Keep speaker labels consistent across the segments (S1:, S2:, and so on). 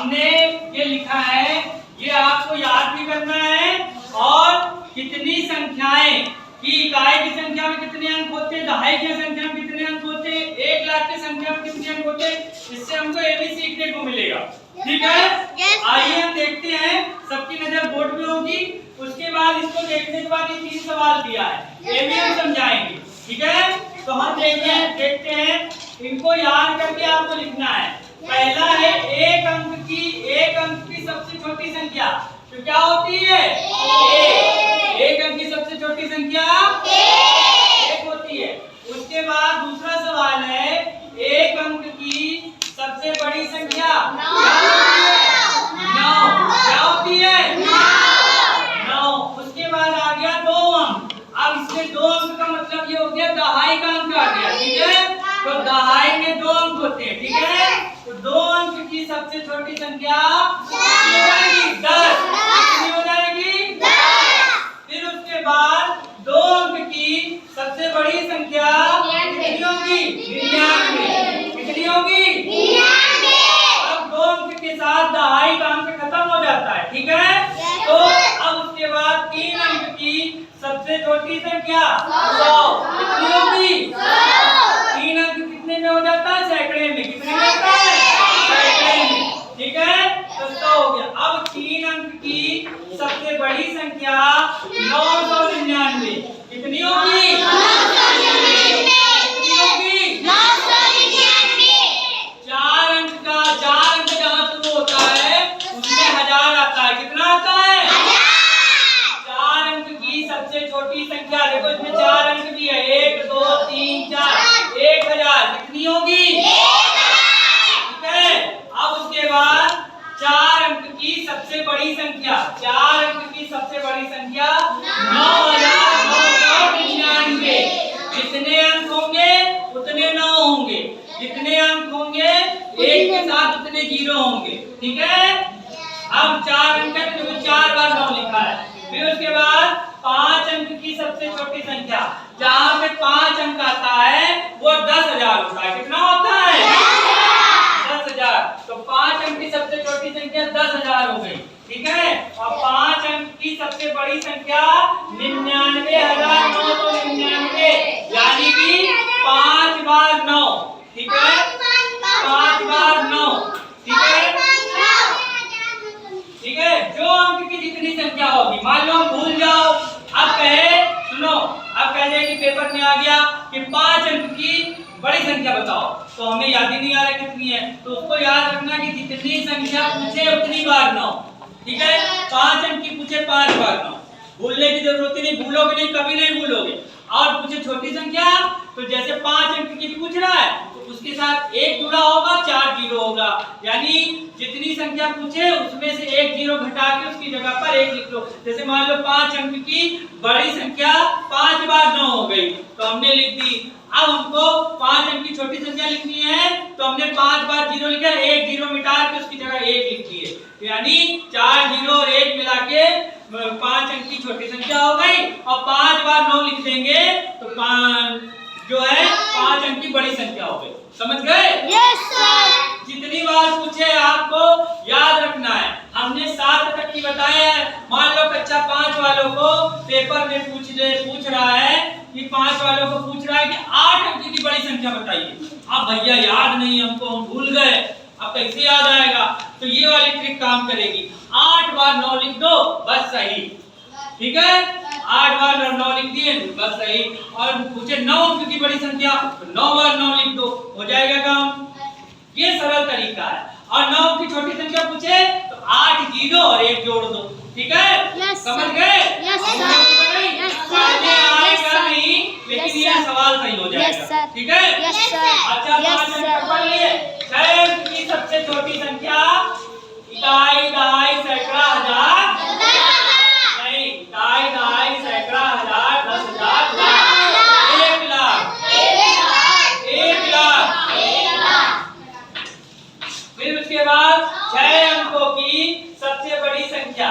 S1: हमने ये लिखा है, ये आपको याद भी करना है। और कितनी संख्याएं की इकाई की संख्या में कितने अंक होते हैं, दहाई की संख्या में कितने अंक होते हैं, 1 लाख की संख्या में कितने अंक होते हैं, इससे हमको ये भी सीखने को मिलेगा। ठीक है, आइए हम देखते हैं। सबकी नजर बोर्ड पे होगी। उसके बाद इसको देखने के बाद ये 3 सवाल दिया है, ये भी हम समझाएंगे। ठीक है, तो हम देखते हैं। इनको याद करके आपको लिखना है। पहला है एक अंक की सबसे छोटी संख्या, तो क्या होती है? एक अंक की सबसे छोटी संख्या एक होती है। उसके बाद दूसरा सवाल है, एक अंक की सबसे बड़ी संख्या नौ। क्या होती है? नौ। उसके बाद आ गया 2 अंक। अब इसमें 2 अंक का मतलब ये हो गया दहाई का अंक आ गया। ठीक है, तो दहाई में 2 अंक होते हैं। ठीक है, तो 2 अंक की सबसे छोटी संख्या कितनी हो जाएगी? 10। कितनी हो जाएगी? 10। फिर उसके बाद 2 अंक की सबसे बड़ी संख्या कितनी होगी? 99। कितनी होगी? 99। अब 2 अंक के साथ दहाई का अंक खत्म हो जाता है। ठीक है, तो अब उसके बाद 3 अंक की सबसे छोटी संख्या 100। कितनी होगी? 3 अंक कितने में हो जाता है? सैकड़े में। कितने में होता है? सैकड़े में। ठीक है, तो 100 हो गया। अब 3 अंक की सबसे बड़ी संख्या 999। कितनी होगी? 999। कितनी होगी? 999। 4 अंक जहाँ शुरू होता है उसमें 1000 आता है। कितना आता है? 1000। 4 अंक की सबसे छोटी संख्या, देखो इसमें 4 अंक भी है, 1 2 3 4, 1000। कितनी होगी? 1000। ठीक है, अब उसके बाद 4 अंक की सबसे बड़ी संख्या, 4 अंक की सबसे बड़ी संख्या 9999। जितने अंक होंगे उतने 9 होंगे, जितने अंक होंगे एक के साथ उतने 0 होंगे। ठीक है, अब 4 अंक है तो 4 बार 9 लिखा है। फिर उसके बाद 5 अंक की सबसे छोटी संख्या, जहाँ पे 5 अंक आता है वो 10,000 होता है। कितना होता है? 10,000। तो 5 अंक की सबसे छोटी संख्या 10,000 हो गई। ठीक है, और 5 अंक की सबसे बड़ी संख्या 99,999, यानी कि 5 बार 9। ठीक है, 5 बार 9। ठीक है, ठीक है, जो अंक की जितनी संख्या होगी। मान लो हम भूल जाओ, अब सुनो, अब कह दे कि पेपर में आ गया कि 5 अंक की बड़ी संख्या बताओ, तो हमें याद ही नहीं आ रहा कितनी है, तो उसको याद रखना कि जितनी संख्या पूछे उतनी बार 9। ठीक है, 5 अंक की पूछे 5 बार 9, भूलने की जरूरत नहीं, भूलोगे नहीं, कभी नहीं भूलोगे। और पूछे छोटी संख्या, तो जैसे 5 अंक की पूछ रहा है तो उसके साथ 1 जुड़ा होगा, 4 0 होगा, यानी जितनी संख्या पूछे उसमें से 1 0 घटा के उसकी जगह पर 1 लिख लो। जैसे मान लो 5 अंक की बड़ी संख्या 5 बार 9 हो गई, तो हमने लिख दी। अब हमको 5 अंक की छोटी संख्या लिखनी है, तो हमने 5 बार 0 लिखा, 1 0 मिटा के उसकी जगह 1 लिख दी है, यानी 4 0 और 1 मिला के 5 अंक की छोटी संख्या हो गई। और 5 बार 9 लिख देंगे तो 5 जो है 5 अंक की बड़ी संख्या हो गई। समझ गए?
S2: Yes sir.
S1: जितनी बार पूछे आपको याद रखना है। हमने 7 तक की बताया है। मान लो कक्षा 5 वालों को पेपर में पूछ रहा है कि 5 वालों को पूछ रहा है कि 8 अंक की बड़ी संख्या बताइए। अब भैया याद नहीं हमको, हम भूल गए, अब कैसे याद आएगा? तो ये वाली ट्रिक काम करेगी। 8 बार 9 लिख दो, बस सही। ठीक है, 8 बार 9 लिख दिए, बस सही। और पूछे 9 अंक की बड़ी संख्या, तो 9 बार 9 लिख दो, हो जाएगा काम। ये सरल तरीका है। और 9 की छोटी संख्या पूछे तो 8 0 और 1 जोड़ दो। ठीक है, समझ गए? आएगा नहीं, लेकिन ये सवाल सही हो जाएगा। ठीक है, अच्छा 5 अंक पढ़ लिए। 6 अंक की सबसे छोटी संख्या इकाई, दहाई, सैकड़ा, हजार नहीं, इकाई, दहाई, सैकड़ा, हजार, 10,000, लाख, 1 लाख, 1 लाख। फिर उसके बाद 6 अंकों की सबसे बड़ी संख्या,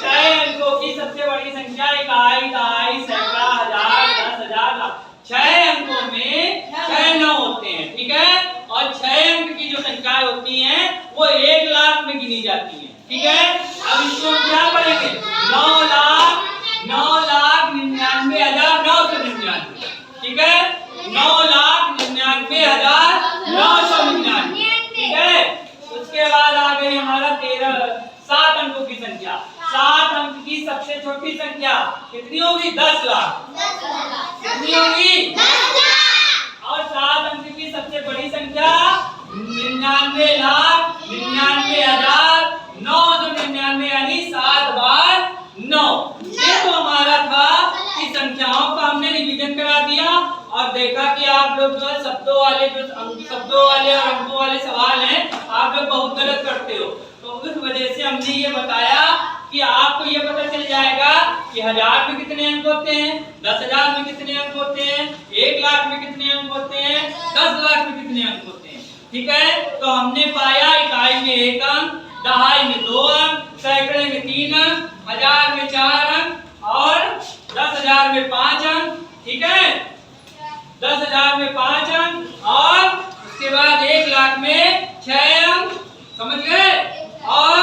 S1: 6 अंकों की सबसे बड़ी संख्या इकाई, दहाई, सैकड़ा, हजार, 10,000, लाख। 6 अंकों में 6 9 होते हैं। ठीक है, और 6 अंक की जो संख्याएं होती हैं वो 1 लाख में ठीक है। अब इसको हम क्या करेंगे, 9,99,999, ठीक है, 9,99,999, ठीक है। उसके बाद आ गई हमारा 7 अंकों की संख्या। 7 अंक की सबसे छोटी संख्या कितनी होगी, 10 लाख, कितनी होगी, 10 लाख। और 7 अंक की सबसे बड़ी संख्या 99,99,999, यानी 7 बार 9। ये तो हमारा था कि संख्याओं का हमने रिवीजन करा दिया और देखा कि आप लोग जो शब्दों वाले और अंकों वाले सवाल हैं आप लोग बहुत गलत करते हो। तो उस वजह से हमने ये बताया कि आपको ये पता चल जाएगा कि 1000 में कितने अंक होते हैं, 10,000 में कितने अंक होते हैं, 1 लाख में कितने अंक होते हैं, 10 लाख में कितने अंक होते हैं, ठीक है। तो हमने पाया इकाई में 1 अंक, दहाई में 2 अंक, सैकड़े में 3 अंक, 1000 में 4 अंक और 10,000 में 5 अंक, ठीक है, 10,000 में 5 अंक और उसके बाद 1 लाख में 6 अंक, समझ गए, और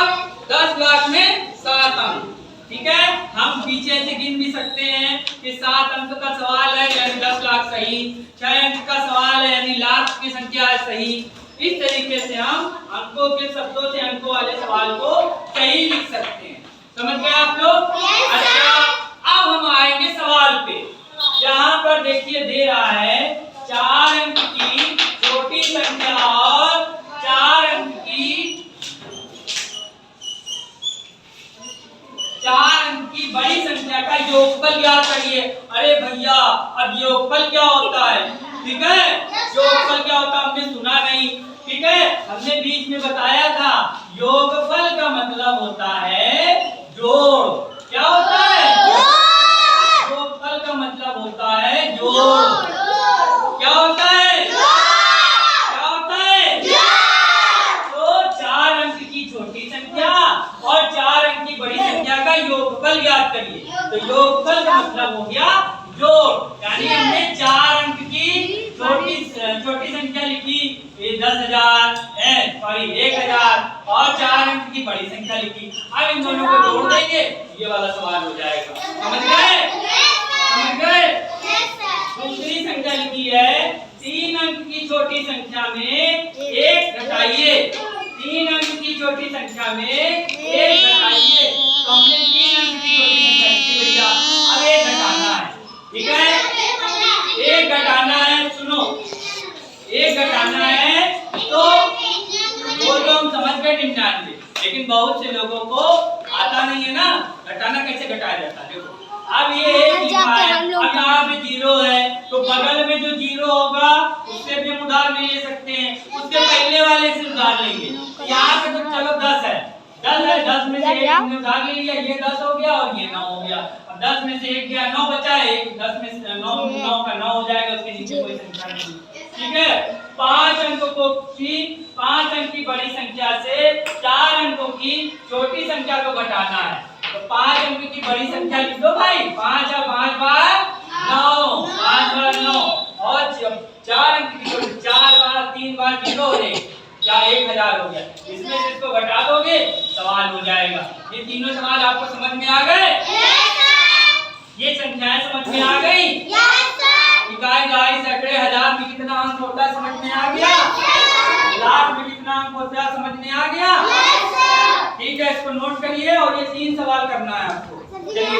S1: 10 लाख में 7 अंक, ठीक है। हम पीछे से गिन भी सकते हैं कि 7 अंक का सवाल है यानी 10 लाख सही, 6 अंक का सवाल है यानी लाख की संख्या है सही। इस तरीके से हम अंकों के शब्दों से अंकों वाले सवाल को सही लिख सकते हैं, समझ गए आप लोग। अच्छा, अब हम आएंगे सवाल पे। यहाँ पर देखिए दे रहा है 4 अंक की छोटी संख्या और 4 अंक की 4 अंक की बड़ी संख्या का योगफल याद करिए। अरे भैया अब योगफल क्या होता है, ठीक है, योगफल क्या होता है हमने सुना नहीं, ठीक है। हमने बीच में बताया था योगफल का मतलब होता है जोड़। क्या होता है, योगफल का मतलब होता है जोड़। क्या होता है, क्या होता है, तो 4 अंक की छोटी संख्या और 4 अंक की बड़ी संख्या का योगफल याद करिए। तो योगफल का मतलब हो गया जोड़, यानी हमने 4 अंक की छोटी संख्या लिखी 10,000 है, सॉरी 1,000 और 4 अंक की बड़ी संख्या लिखी। अब इन दोनों को जोड़ देंगे, ये वाला सवाल हो जाएगा, समझ गए, समझ गए। दूसरी संख्या लिखी है 3 अंक की छोटी संख्या में 1 घटाइए, 3 अंक की छोटी संख्या में 1 घटाइए। तो हमने 3 अंक की छोटी संख्या लिखी भैया, अब 1 घटाना है, ठीक है, 1 घटाना है, सुनो 1 घटाना है तो वो तो हम समझ गए 99, लेकिन बहुत से लोगों को आता नहीं है ना घटाना, कैसे घटाया जाता है। देखो अब ये अब यहाँ पे 0 है तो बगल में जो 0 होगा उससे भी हम उधार नहीं ले सकते हैं, उसके पहले वाले से उधार लेंगे। यहाँ पे तो चलो 10 है, 10 है, 10 में से 1 हमने उधार ले लिया, ये 10 हो गया और ये 9 हो गया। अब 10 में से 1 गया, 9 बचा है, 10 में से 9 का 9 हो जाएगा, उसके नीचे कोई संख्या नहीं, ठीक है। 5 अंकों की 5 अंक की बड़ी संख्या से 4 अंकों की छोटी संख्या को घटाना है। तो 5 अंक की बड़ी संख्या लिख दो भाई, 5 और 5 बार 9, 5 बार 9 और 4 अंक की छोटी 4 बार 3 बार 0 हो जाएगी, क्या 1000 हो गया। इसमें से इसको घटा दोगे सवाल हो जाएगा। ये तीनों सवाल आपको समझ में आ गए, ये संख्याएं समझ में आ गई, इकाई, दहाई, सैकड़े, 1000 में कितना अंक होता है समझ में आ गया, लाख में कितना अंक होता है समझ में आ गया, ठीक है। इसको नोट करिए और ये 3 सवाल करना है आपको, चलिए।